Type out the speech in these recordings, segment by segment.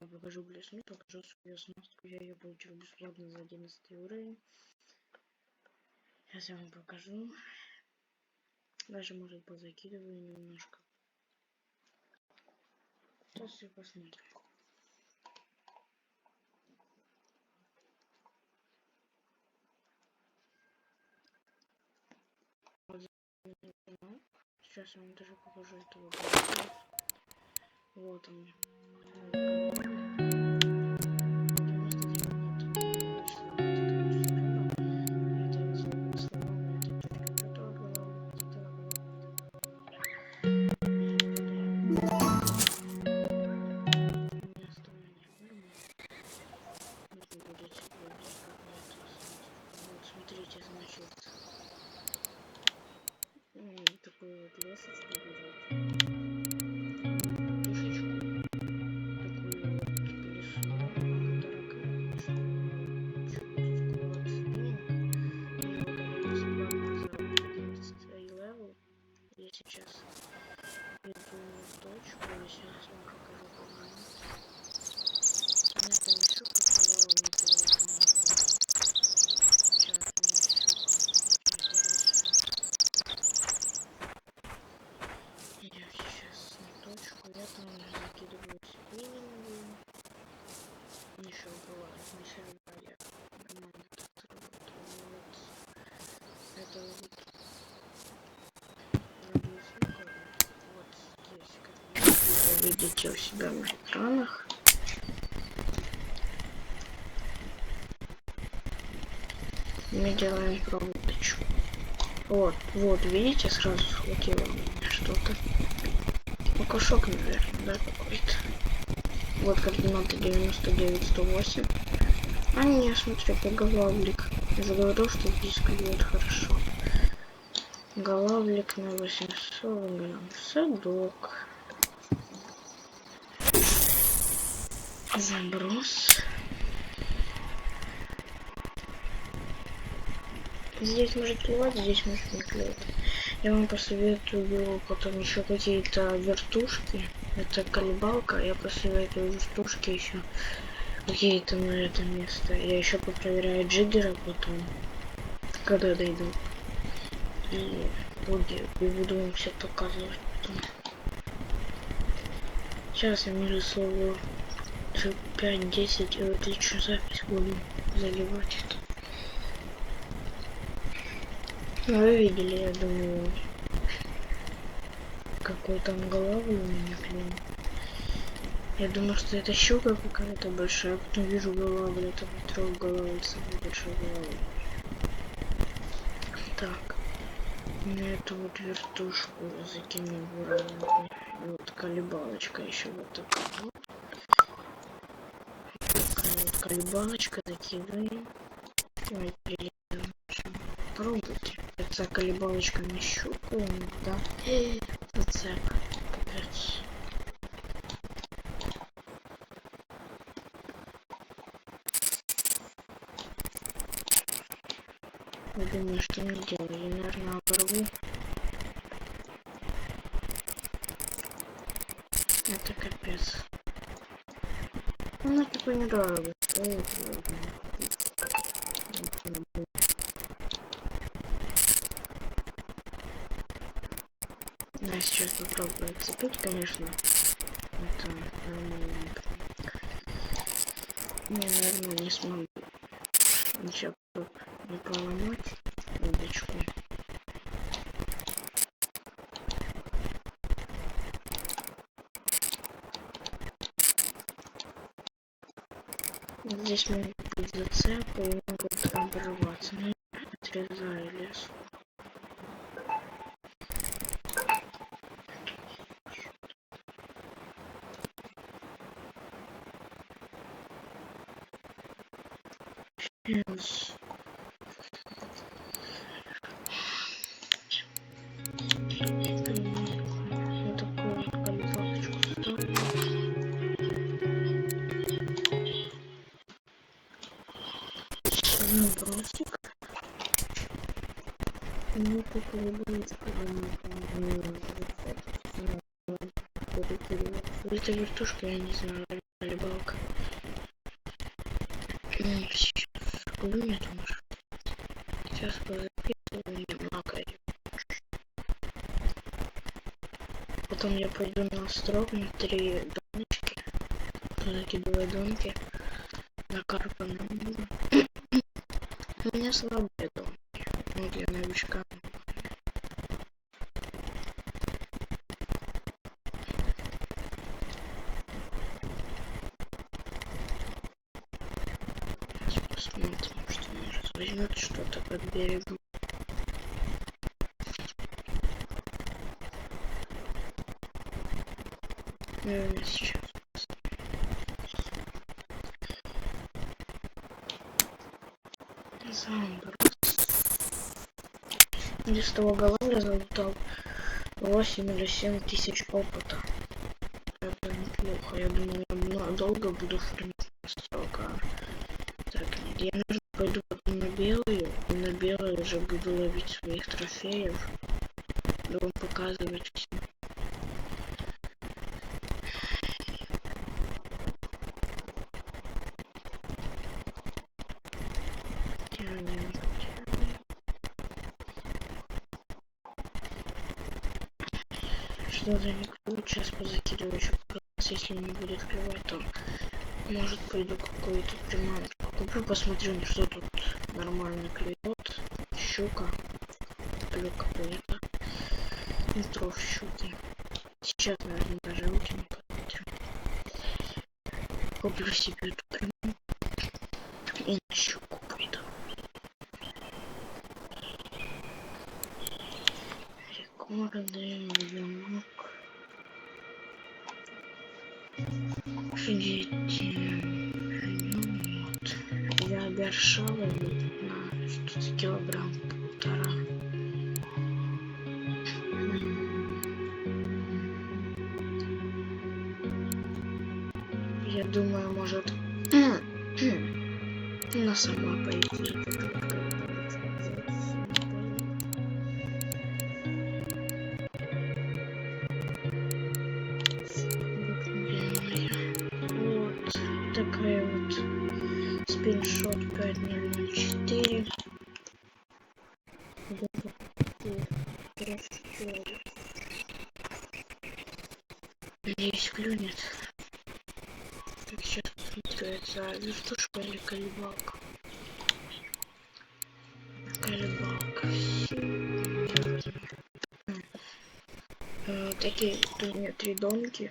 покажу блесну, покажу свою оснастку. Я ее получил бесплатно за 11 уровень. Сейчас я вам покажу. Даже может позакидываю немножко. Сейчас все посмотрим. Сейчас я вам даже покажу этого. Вот он. Смотрите, значит, такой вот лесочку берет, тушечку, такую вот колесо, которая, конечно, чуть-чуть спиннинг. Мне удалили бесплатно за 11 левел. Я сейчас иду в точку, я сейчас вам покажу по-моему. У меня там щука плавала, не телефон. Сейчас у меня щука. Я сейчас на точку, я там закидываю спиннинги. Еще бывает, не всегда я нормально так работаю. Вот это вот заблеснука. Вот здесь, как вы видите у себя на экранах. Мы делаем проводочку. Вот, видите, сразу схватило меня что-то. Кошок, наверное, да, какой-то. Вот координаты 99-108. А не, смотри, голавлик. Я же говорил, что здесь клюет хорошо. Голавлик на 800 грамм. Садок. Заброс. Здесь может клевать, здесь может не клевать. Я вам посоветую потом еще какие-то вертушки. Это колебалка. Я посоветую вертушки еще какие-то на это место. Я еще попроверяю джиггера потом, когда дойду. И буду вам все показывать потом. Сейчас я между слово 5-10 и отличную запись буду заливать это. Ну, вы видели, я думаю, какой там головы у меня клин. Я думаю, что это щука какая-то большая, потом вижу голову, это трог головы, самой большой головы. Так, на эту вот вертушку закину в уровень. Вот колебалочка еще вот такая вот. Такая вот колебалочка, закидываем. Ой, пробуйте. Это колебалочка на щуку, да. Зацеп. Капец. Я думаю, что не делаю. Я, наверное, оборву. Это капец. Она такой недорого стоит. Я сейчас попробую отцепить, конечно. Это нормально. Я, наверное, не смогу ничего не поломать удочку. Здесь могут быть зацепы и могут обрываться. Но я отрезаю лес. Сейчас. Бросик. Ну, как улыбается, это вертушка, я не знаю, рыбалка. Сейчас клюнет, может. Сейчас позаписываю немного. Потом я пойду на остров, на 3 доночки. Закидываю донки. На карпа на море. У меня слабые донки. Ну, для новичка. Сейчас посмотрим, что может возьмет что-то под берегом. Наверное, сейчас. Замбр. Из того голландца залутал 8 или 7 тысяч опыта. Это неплохо. Я думаю, я долго буду фармить столько. Так, я, наверное, пойду потом на белую. И на белую уже буду ловить своих трофеев. Буду вам показывать все. Что-то не клюет, сейчас позакидываю еще раз, если не будет клевать, то может пойду какую-то приманку куплю, посмотрю, что тут нормально клюет. Щука, клюк какой-то, метров щуки. Сейчас, наверное, даже выкину, посмотрю. Куплю себе эту приманку и на щуку пойду. Рекорды, вьюнок. Офигеть. Вот. Я обершала на что-то килограмм полтора. Я думаю, может она сама пойдет. Такая вот спиншот 5004. Надеюсь, клюнет. Так, сейчас посмотрю, это вертушка или колебалка. Колебалка. Такие у меня 3 донки.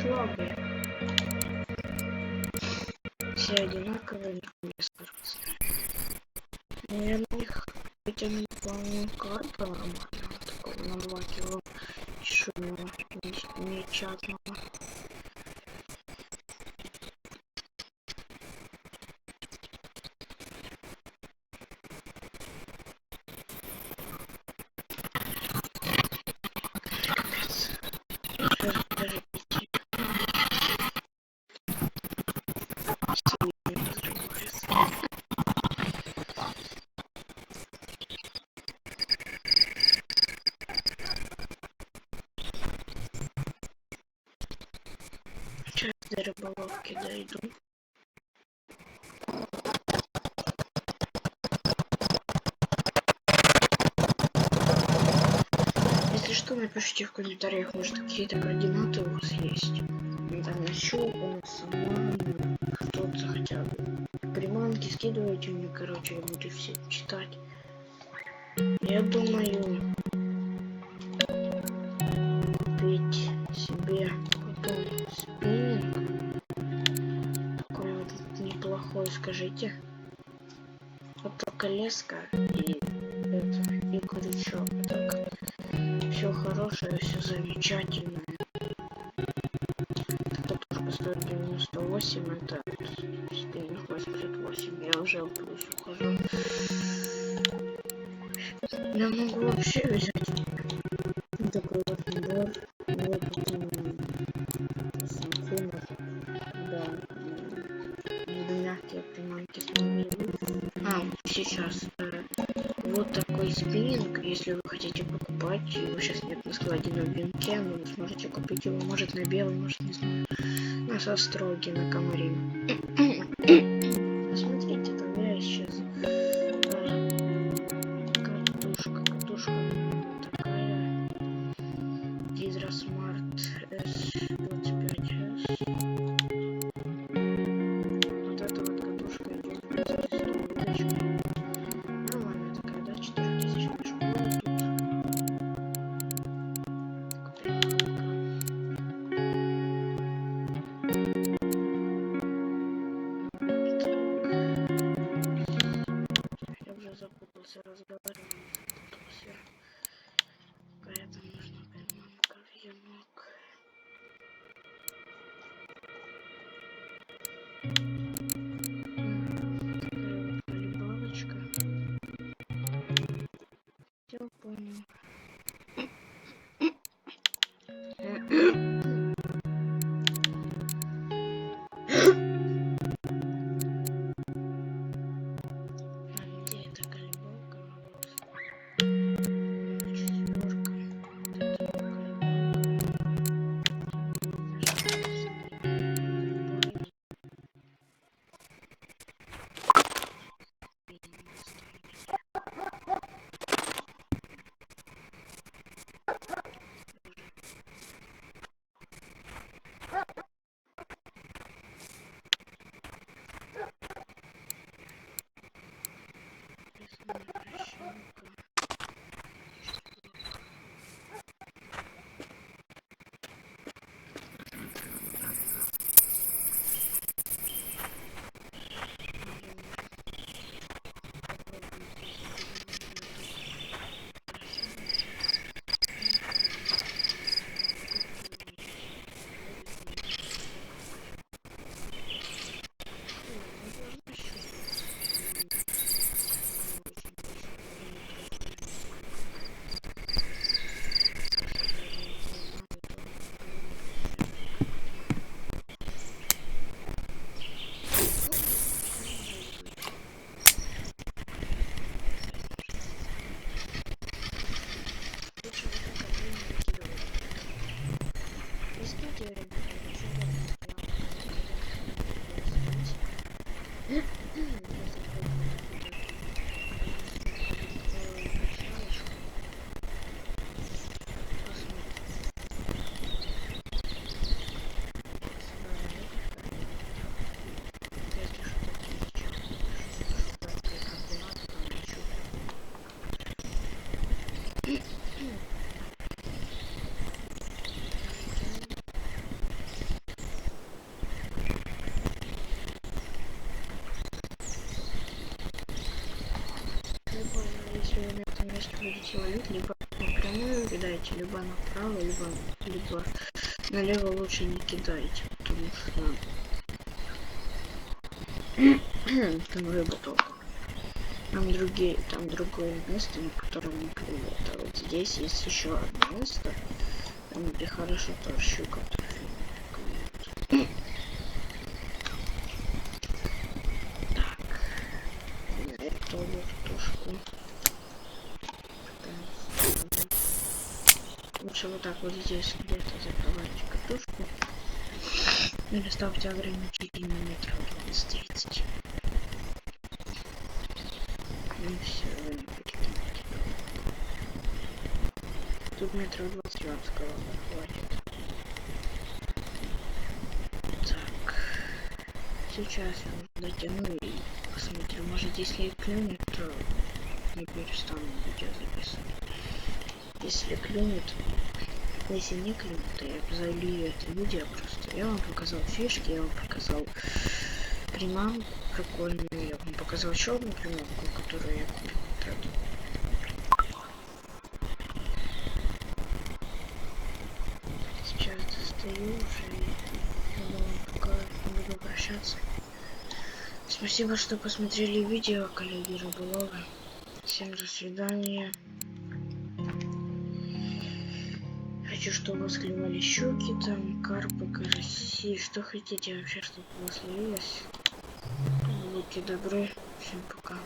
Слабые. Все одинаковые, без разницы. Но я на них вытяну, по-моему, карпа нормального, такого на 2 кило чешуйного, не чатного. Капец. Сейчас даже идти. Сильно разрывается. Сейчас до рыболовки дойду. Если что, напишите в комментариях, может какие-то координаты у вас есть. Там на щуку, на саман, что-то хотя бы. Приманки скидывайте мне, короче, я буду все читать. Я думаю купить себе потом спиннинг. Такой вот неплохой, скажите. Вот только леска и это, и крючок. Так, все хорошее, все замечательное. Это тоже стоит 98, это спиннинг 88. Я уже в плюс ухожу. Я могу вообще взять такой вот набор. Вот сантимов. Да. Мягкие приманки. Сейчас. Вот такой спиннинг. Если вы хотите покупать, его сейчас нет на складе на винке, но вы сможете купить его, может, на белый, может, не знаю, на Состроге, на Камарине. Полибалочка. Все понял. Если вы на этом месте будете ловить, либо напрямую кидайте, либо направо, либо налево лучше не кидайте, потому что там рыба только. Там другое место, на котором не клюет. А вот здесь есть еще одно место, где хорошо тоже щука клюет. Так, на эту вертушку. Лучше вот так вот здесь где-то закрывайте катушку. Или ставьте ограничитель на метр 20-30. Ну все, вы не перекинете. Тут метров 20 вам сказала, хватит. Так. Сейчас я дотяну и посмотрю. Может, если и клюнет, то не перестану видео записывать. Если клюнет, если не клюнет, то я залью это видео просто. Я вам показал фишки, я вам показал приманку прикольную, я вам показал еще одну приманку, которую я купил. Сейчас достаю уже и буду прощаться. Спасибо, что посмотрели видео, коллеги рыболовы. Всем до свидания. Хочу, чтобы у вас клевали щуки, там, карпы, караси, что хотите вообще, чтобы у вас ловилось. Будьте добры. Всем пока.